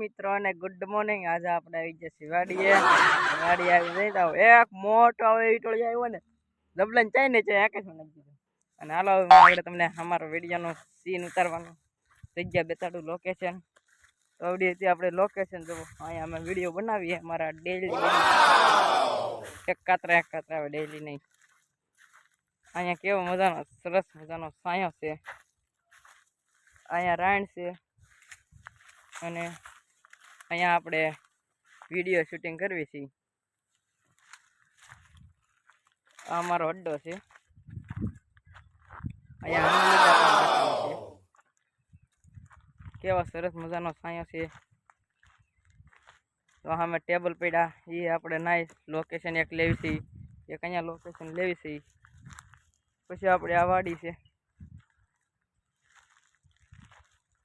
મિત્રો અને good morning. આજે આપણે આવી જશે વાડીએ આવી જઈ તો એક મોટો આવે વીટોળી આવ્યો ને ડબલન ચાઈ ને ચાઈ આકાશ માં નાખી દીધો। અને હાલો આગળ તમને અમારો વિડીયો નો સીન ઉતારવાનો જગ્યા બેતાડું લોકેશન તો આવડી આપણે લોકેશન જો અહીંયા અમે વિડીયો બનાવીએ અમારા ડેઈલી એક કાતરા આવે ડેઈલી નહીં। અહીંયા કેવો મજાનો સરસ મજાનો સાયો છે, અહીંયા રાણ છે અને અહીંયા આપણે વિડીયો શૂટિંગ કરવી છે। આ અમારો અડ્ડો છે, અહીંયા કેવા સરસ મજાનો સાયો છે। તો અમે ટેબલ પડ્યા એ આપણે નાઈસ લોકેશન એક લેવી છે, એક અહીંયા લોકેશન લેવી છે। પછી આપણે આ વાડી છે,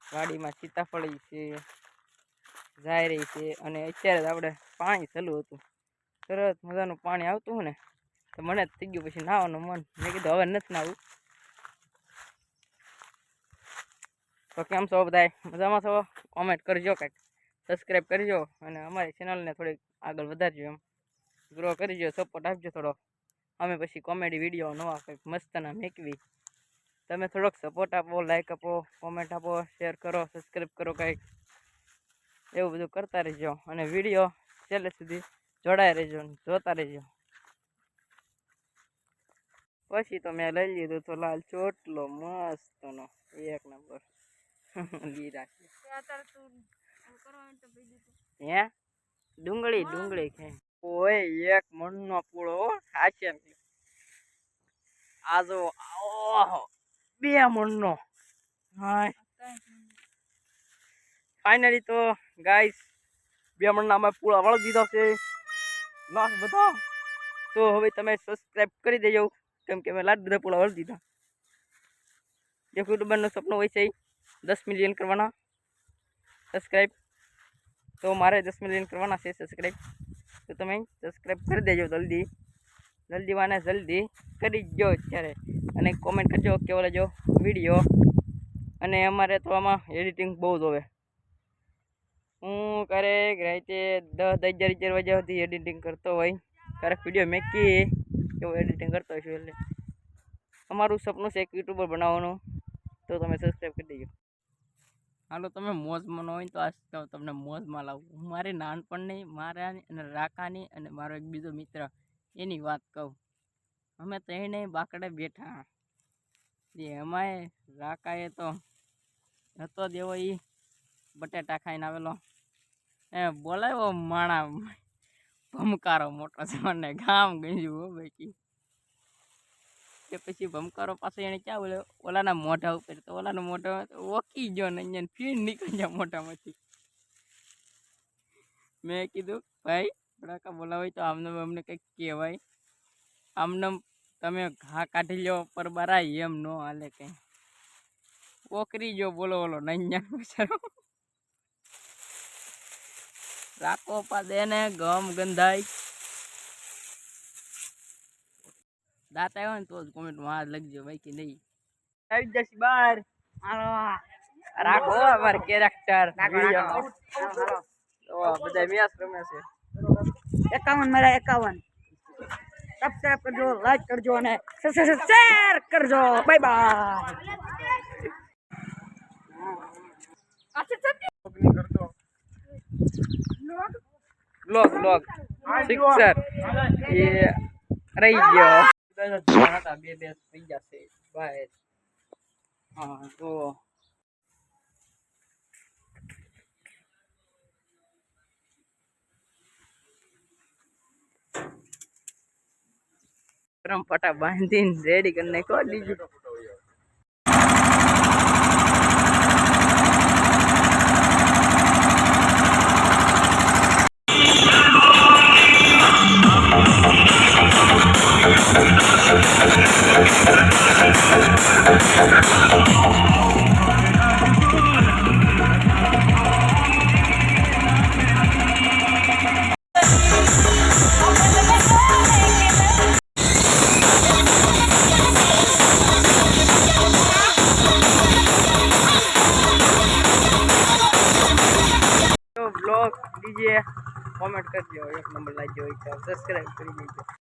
વાડીમાં સીતાફળી છે, જાયરી છે અને અત્યારે જ આપણે પાણી ચાલુ હતું, સરસ મજાનું પાણી આવતું હોય ને તો મને જ થઈ ગયું પછી નાવાનું મન। મેં કીધું હવે નથી નાવું। તો કેમ છો બધા, મજામાં છો? કોમેન્ટ કરજો, કંઈક સબસ્ક્રાઈબ કરજો અને અમારી ચેનલને થોડીક આગળ વધારજો, એમ ગ્રો કરજો, સપોર્ટ આપજો થોડો। અમે પછી કોમેડી વિડીયો નવા કંઈક મસ્તના મેકવી, તમે થોડોક સપોર્ટ આપો, લાઈક આપો, કોમેન્ટ આપો, શેર કરો, સબસ્ક્રાઈબ કરો, કંઈક એવું બધું કરતા રહેજો અને વિડીયો છેલ્લે સુધી જોડાઈ રહેજો, જોતા રહેજો। પછી તો મેં લઈ લીધું તો લાલ ચોટલો મસ્તનો એક નંબર લીરા હે ડુંગળી ખાય ઓય એક મણનો પૂળો ખાશે આ જો ઓહો 2 મણનો। હા ફાઇનલી તો ગાઈસ 2 મણના અમે પૂળા વળી દીધો છે લાસ બધા। તો હવે તમે સબસ્ક્રાઇબ કરી દેજો, કેમ કે મેં લાટ બધા પૂળા વળી દીધા। જે યુટ્યુબરનું સપનું હોય છે 10 મિલિયન કરવાના સબસ્ક્રાઇબ, તો મારે 10 મિલિયન કરવાના છે સબસ્ક્રાઇબ, તો તમે સબસ્ક્રાઇબ કરી દેજો જલ્દી કરી દો અત્યારે અને કોમેન્ટ કરજો કેવો લાગ્યો વિડીયો। અને અમારે તો આમાં એડિટિંગ બહુ જ હોવે, હું ક્યારેક રાતે 10-11 વાગ્યા સુધી એડિટિંગ કરતો હોય, ક્યારેક વિડીયો મેકી એવો એડિટિંગ કરતો હોય છું। એટલે અમારું સપનું છે એક યુટ્યુબર બનાવવાનું, તો તમે સબસ્ક્રાઈબ કરી દેજો। હાલો તમે મોજમાં હોય તો આજ તમને મોજમાં લાવું। હું મારી નાનપણની મારા અને રાકાની અને મારો એક બીજો મિત્ર એની વાત કહું। અમે ત્રણે બાકડે બેઠા, એમાંય રાકાએ તો હતો દેવો એ બટેટા ખાઈને આવેલો, એ બોલાવ્યો માણા ભમકારો મોટો છે મને ગામ ગયું બાકી। કે પછી ભમકારો પાસે એને ક્યાં બોલ્યો ઓલાના મોઢા ઉપર, તો ઓલાનો મોઢો ઓકી ગયો ને અહીંયા ફીણ નીકળી ગયા મોઢામાંથી। મેં કીધું ભાઈ રાકા બોલાવાય તો આમને અમને કંઈક કહેવાય, આમને તમે ઘા કાઢી લો પર બરાય એમ નો હાલે કંઈ, ઓકરી જો બોલો નૈયા બિચારો રાકો પાદે ને ગમ ગંધાય। દાંત આવ્યો ને તો જ કોમેન્ટમાં હાથ લખજો બાકી નહીં। આવી જશે બહાર રાખો અમારે કેરેક્ટર વિડીયો બધા મેચ રમે છે 51 મારા 51 સબસ્ક્રાઇબ કરજો, લાઈક કરજો અને શેર કરજો। Bye bye. બ્લોગ સિક્સર એ રહી ગયો બે થઈ જશે ભાઈ। હા તો પટા બાંધીને રેડી કરી નાખો ડીજે। બ્લોગ ડીજે કોમેન્ટ કરજો, એક નંબર લાગજો, સબસ્ક્રાઈબ કરી દેજો.